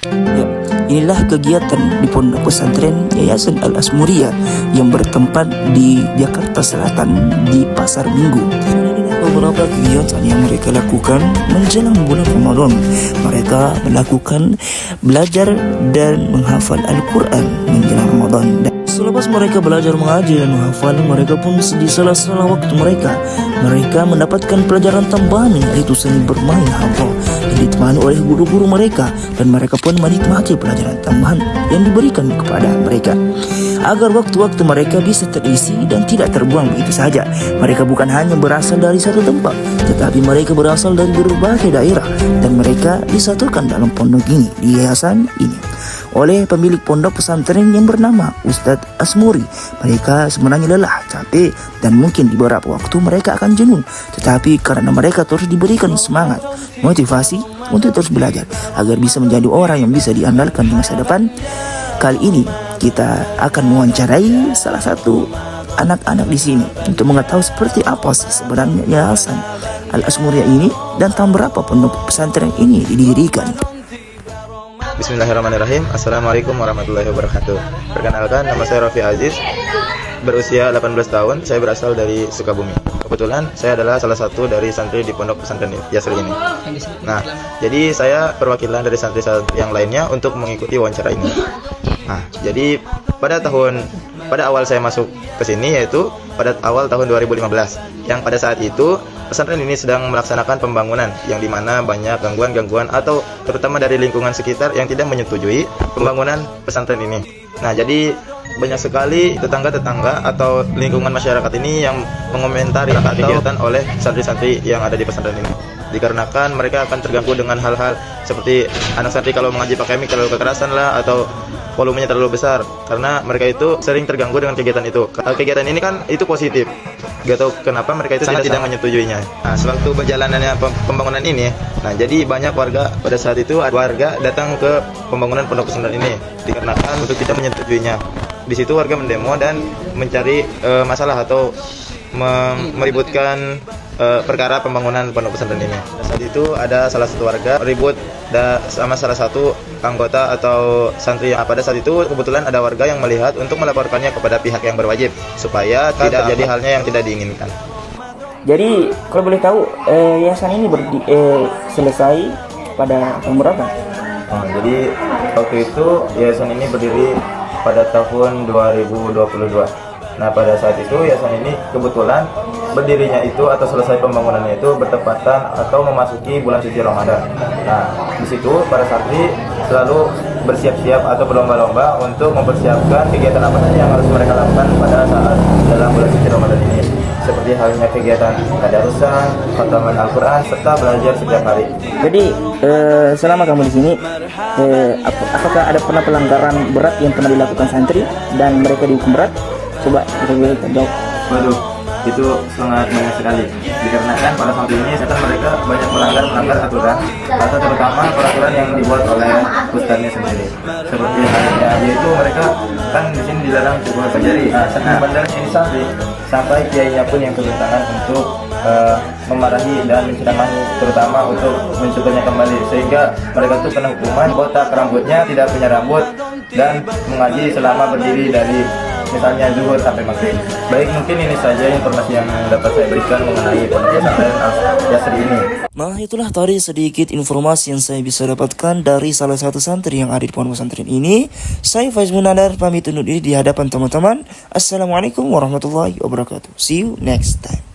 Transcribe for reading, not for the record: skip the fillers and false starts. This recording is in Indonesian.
Ya, inilah kegiatan di Pondok Pesantren Yayasan Al-Asmuriyah yang bertempat di Jakarta Selatan di Pasar Minggu. Beberapa kegiatan yang mereka lakukan menjelang bulan Ramadan. Mereka melakukan belajar dan menghafal Al-Quran menjelang Ramadan. Dan selepas mereka belajar mengaji dan menghafal, mereka pun di sela-sela waktu mereka mendapatkan pelajaran tambahan, yaitu seni bermain harpa yang ditemani oleh guru-guru mereka, dan mereka pun menikmati pelajaran tambahan yang diberikan kepada mereka agar waktu-waktu mereka bisa terisi dan tidak terbuang begitu saja. Mereka bukan hanya berasal dari satu tempat, tetapi mereka berasal dari berbagai daerah, dan mereka disatukan dalam pondok ini, di yayasan ini, oleh pemilik pondok pesantren yang bernama Ustadz Asmuri. Mereka sebenarnya lelah, capek, dan mungkin di beberapa waktu mereka akan jenuh, tetapi karena mereka terus diberikan semangat, motivasi untuk terus belajar agar bisa menjadi orang yang bisa diandalkan di masa depan. Kali ini kita akan mewawancarai salah satu anak-anak di sini untuk mengetahui seperti apa sih sebenarnya Yayasan Al-Asmuriyah ini dan tahun berapa pondok pesantren ini didirikan. Bismillahirrahmanirrahim. Assalamualaikum warahmatullahi wabarakatuh. Perkenalkan, nama saya Raffi Aziz, berusia 18 tahun, saya berasal dari Sukabumi. Kebetulan saya adalah salah satu dari santri di pondok pesantren Yasri ini. Nah, jadi saya perwakilan dari santri yang lainnya untuk mengikuti wawancara ini. Nah, jadi pada awal saya masuk ke sini, yaitu pada awal tahun 2015, yang pada saat itu pesantren ini sedang melaksanakan pembangunan yang dimana banyak gangguan-gangguan atau terutama dari lingkungan sekitar yang tidak menyetujui pembangunan pesantren ini. Nah, jadi banyak sekali tetangga-tetangga atau lingkungan masyarakat ini yang mengomentari kegiatan oleh santri-santri yang ada di pesantren ini, dikarenakan mereka akan terganggu dengan hal-hal seperti anak santri kalau mengaji pakai mic terlalu kekerasan lah, atau volumenya terlalu besar, karena mereka itu sering terganggu dengan kegiatan itu. Kegiatan ini kan itu positif, gak tahu kenapa mereka itu sangat tidak menyetujuinya. Nah, sewaktu berjalanannya pembangunan ini, nah jadi banyak warga pada saat itu warga datang ke pembangunan pondok pesantren ini dikarenakan untuk tidak menyetujuinya. Di situ warga mendemo dan mencari masalah atau meributkan perkara pembangunan pondok pesantren ini. Saat itu ada salah satu warga ribut sama salah satu anggota atau santri. Pada saat itu kebetulan ada warga yang melihat untuk melaporkannya kepada pihak yang berwajib supaya tidak terjadi halnya yang tidak diinginkan. Jadi kalau boleh tahu, yayasan ini selesai pada tahun berapa? Jadi waktu itu yayasan ini berdiri pada tahun 2022. Nah, pada saat itu yayasan ini kebetulan berdirinya itu atau selesai pembangunannya itu bertepatan atau memasuki bulan suci Ramadan. Nah, di situ para santri selalu bersiap-siap atau berlomba-lomba untuk mempersiapkan kegiatan apa saja yang harus mereka lakukan pada saat dalam bulan suci Ramadan ini, seperti halnya kegiatan tadarusan, khataman Al-Quran, serta belajar setiap hari. Jadi selama kamu di sini, apakah ada pernah pelanggaran berat yang pernah dilakukan santri dan mereka dihukum berat? Coba kita jawab. Waduh, itu sangat banyak sekali, dikarenakan pada santri ini mereka banyak melanggar aturan, atau terutama peraturan yang dibuat oleh ustadznya sendiri. Seperti halnya, yaitu mereka kan di sini dilarang berbuat fajari. Saking bandarnya ini santri, sampai kiainya pun yang kebentangan untuk memarahi dan menceramahi, terutama untuk mencukurnya kembali, sehingga mereka tuh kena hukuman botak rambutnya, tidak punya rambut, dan mengaji selama berdiri dari misalnya zuhur sampai maghrib. Baik, mungkin ini saja informasi yang dapat saya berikan mengenai pondok pesantren Yasri ini. Nah, itulah tadi sedikit informasi yang saya bisa dapatkan dari salah satu santri yang ada di pondok pesantren ini. Saya Faiz Munandar pamit undur diri di hadapan teman-teman. Assalamualaikum warahmatullahi wabarakatuh. See you next time.